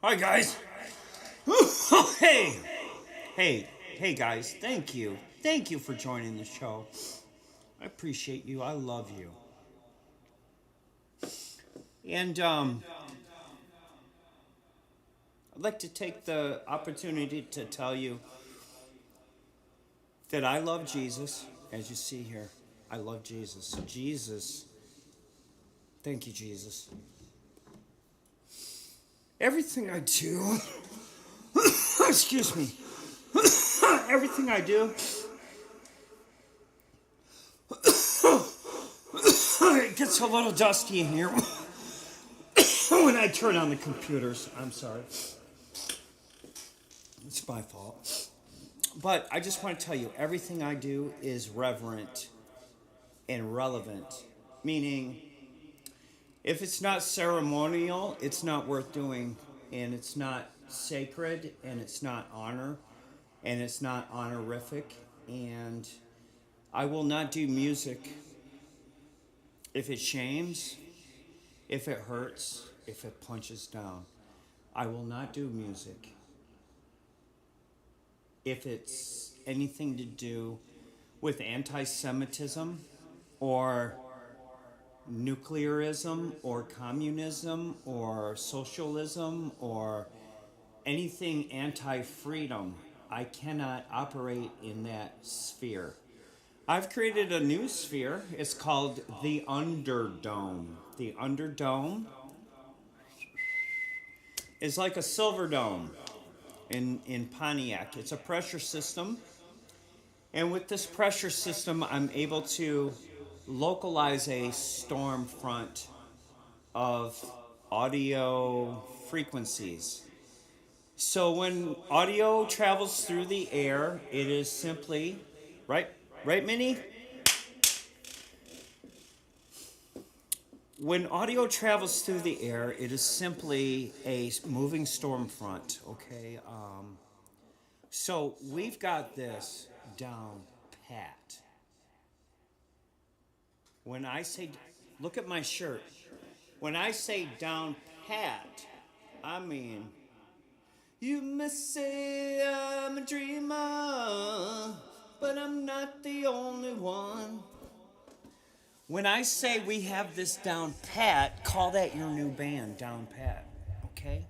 Hi guys. hey, hey guys. Thank you for joining the show. I appreciate you. I love you. And I'd like to take the opportunity to tell you that I love Jesus. As you see here, I love Jesus. Jesus. Thank you, Jesus. Everything I do. Excuse me. Everything I do. It gets a little dusty in here when I turn on the computers. I'm sorry. It's my fault. But I just want to tell you, everything I do is reverent and relevant. Meaning, if it's not ceremonial, it's not worth doing. And it's not sacred, and it's not honor, and it's not honorific. And I will not do music if it shames, if it hurts, if it punches down. I will not do music if it's anything to do with anti Semitism or nuclearism or communism or socialism or anything anti freedom. I cannot operate in that sphere. I've created a new sphere. It's called the Underdome. The Underdome is like a silver dome in Pontiac. It's a pressure system. And with this pressure system, I'm able to localize a storm front of audio frequencies. So when audio travels through the air, it is simply, right, right, Minnie? When audio travels through the air, it is simply a moving storm front, okay? So we've got this down pat. When I say, look at my shirt. When I say down pat, I mean, you may say I'm a dreamer, but I'm not the only one. When I say we have this down pat, call that your new band, down pat, okay?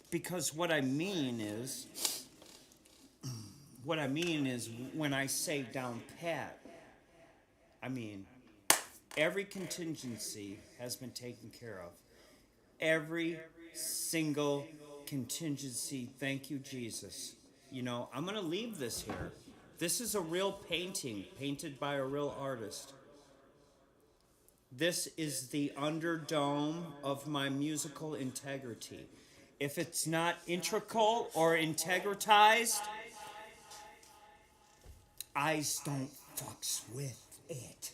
Because what I mean is when I say down pat, I mean every contingency has been taken care of. Every single contingency. Thank you, Jesus. You know, I'm going to leave this here. This is a real painting, painted by a real artist. This is the underdome of my musical integrity. If it's not integral or integritized, I don't fucks with it.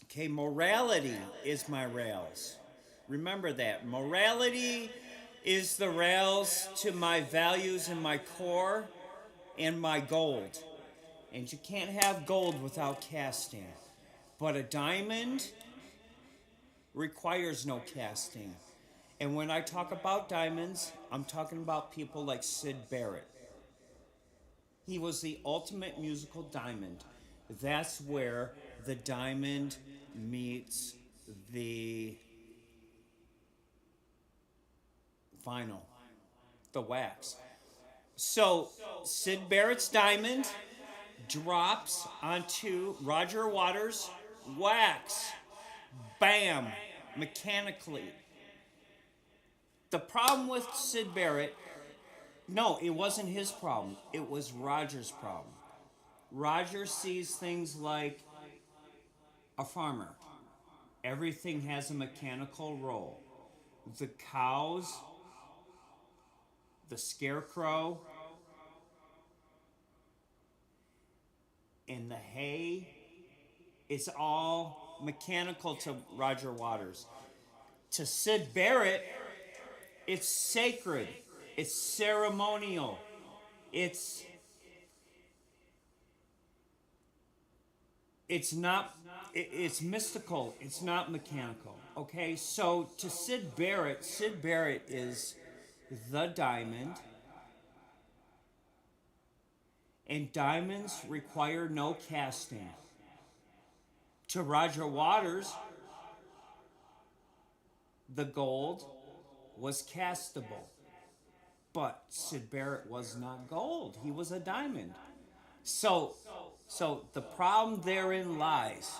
Okay, morality is my rails. Remember that. Morality is the rails to my values and my core and my gold. And you can't have gold without casting. But a diamond requires no casting. And when I talk about diamonds, I'm talking about people like Syd Barrett. He was the ultimate musical diamond. That's where the diamond meets the vinyl, the wax. So Syd Barrett's diamond drops onto Roger Waters' wax. Bam! Mechanically. The problem with Syd Barrett, no, it wasn't his problem. It was Roger's problem. Roger sees things like a farmer. Everything has a mechanical role. The cows, the scarecrow, and the hay, it's all mechanical to Roger Waters. To Syd Barrett, it's sacred. It's ceremonial. It's not it's mystical. It's not mechanical. Okay, so to Syd Barrett is the diamond, and diamonds require no casting. To Roger Waters, the gold was castable, but Syd Barrett was not gold. He was a diamond. So, so the problem therein lies.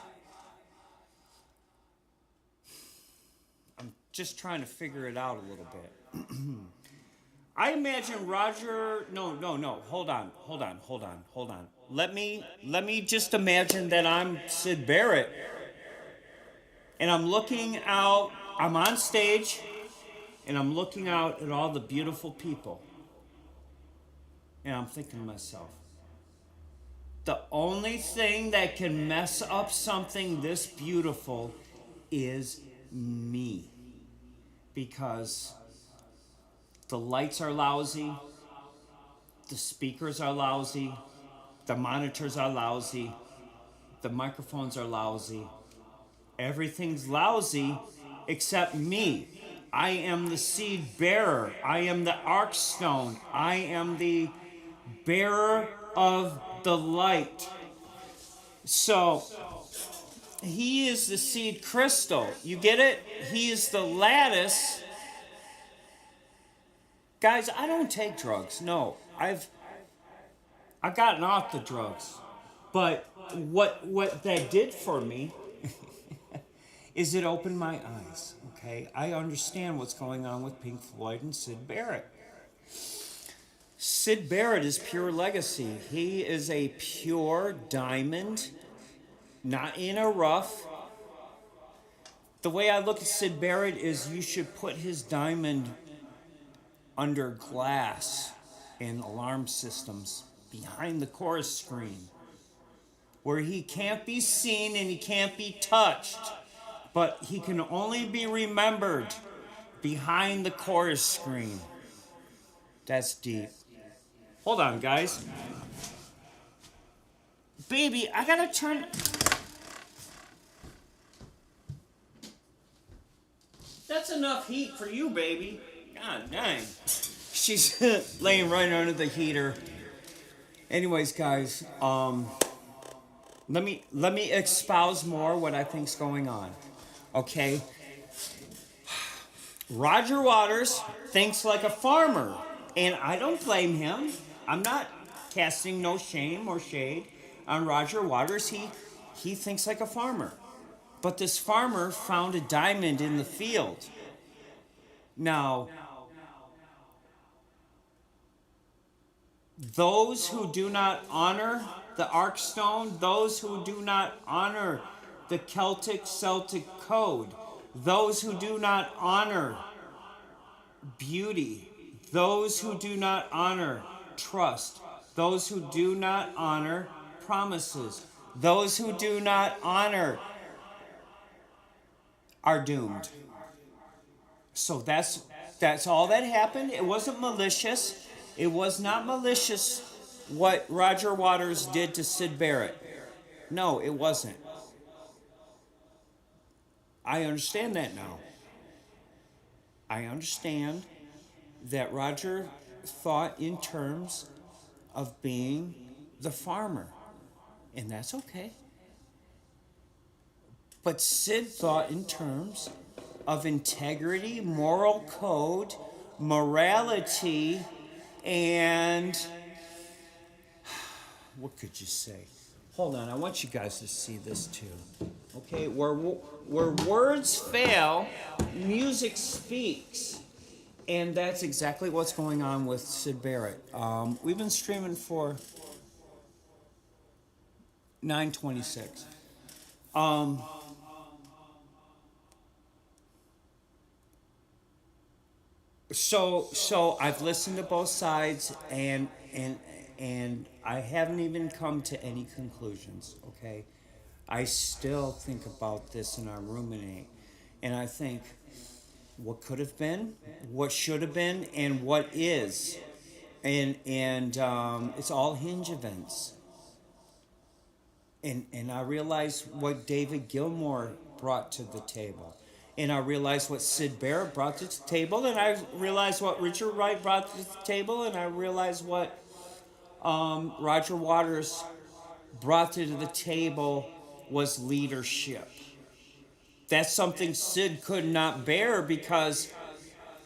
I'm just trying to figure it out a little bit. I imagine Roger. No. Hold on. Let me just imagine that I'm Syd Barrett, and I'm looking out. I'm on stage, and I'm looking out at all the beautiful people, and I'm thinking to myself, the only thing that can mess up something this beautiful is me, because the lights are lousy, the speakers are lousy, the monitors are lousy, the microphones are lousy, everything's lousy except me. I am the seed bearer. I am the archstone. I am the bearer of the light. So he is the seed crystal. You get it? He is the lattice. Guys, I don't take drugs. No, I've gotten off the drugs. But what that did for me is it opened my eyes. Okay, I understand what's going on with Pink Floyd and Syd Barrett. Syd Barrett is pure legacy. He is a pure diamond, not in a rough. The way I look at Syd Barrett is you should put his diamond under glass in alarm systems behind the chorus screen, where he can't be seen and he can't be touched, but he can only be remembered behind the chorus screen. That's deep. Hold on, guys. Baby, I gotta turn. That's enough heat for you, baby. God dang. She's laying right under the heater. Anyways, guys, let me espouse more what I think's going on. Okay? Roger Waters thinks like a farmer, and I don't blame him. I'm not casting no shame or shade on Roger Waters. He thinks like a farmer. But this farmer found a diamond in the field. Now, those who do not honor the Archstone, those who do not honor the Celtic code, those who do not honor beauty, those who do not honor trust, those who do not honor promises, those who do not honor are doomed. So that's all that happened. It wasn't malicious. It was not malicious what Roger Waters did to Syd Barrett. No, it wasn't. I understand that now. I understand that Roger thought in terms of being the farmer, and that's okay. But Syd thought in terms of integrity, moral code, morality, and what could you say? Hold on, I want you guys to see this too. Okay, where words fail, music speaks. And that's exactly what's going on with Syd Barrett. We've been streaming for 9:26. So I've listened to both sides, and I haven't even come to any conclusions. Okay, I still think about this and I ruminate, and I think what could have been, what should have been, and what is, and it's all hinge events. And I realize what David Gilmour brought to the table. And I realized what Syd Barrett brought to the table, and I realized what Richard Wright brought to the table, and I realized what Roger Waters brought to the table was leadership. That's something Syd could not bear, because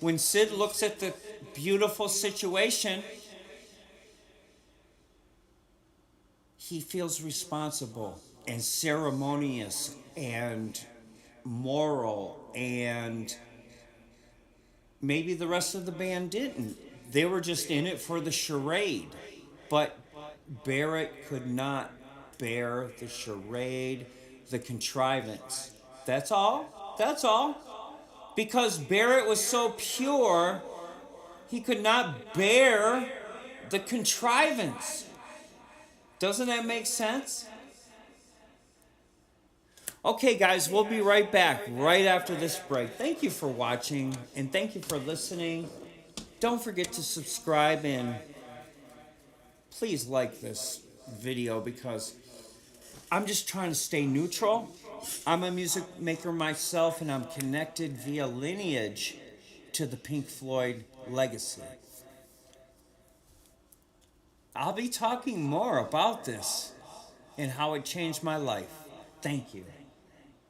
when Syd looks at the beautiful situation, he feels responsible and ceremonious and moral, and maybe the rest of the band didn't. They were just in it for the charade. But Barrett could not bear the charade, the contrivance. That's all. That's all. Because Barrett was so pure, he could not bear the contrivance. Doesn't that make sense? Okay, guys, we'll be right back right after this break. Thank you for watching, and thank you for listening. Don't forget to subscribe, and please like this video, because I'm just trying to stay neutral. I'm a music maker myself, and I'm connected via lineage to the Pink Floyd legacy. I'll be talking more about this and how it changed my life. Thank you.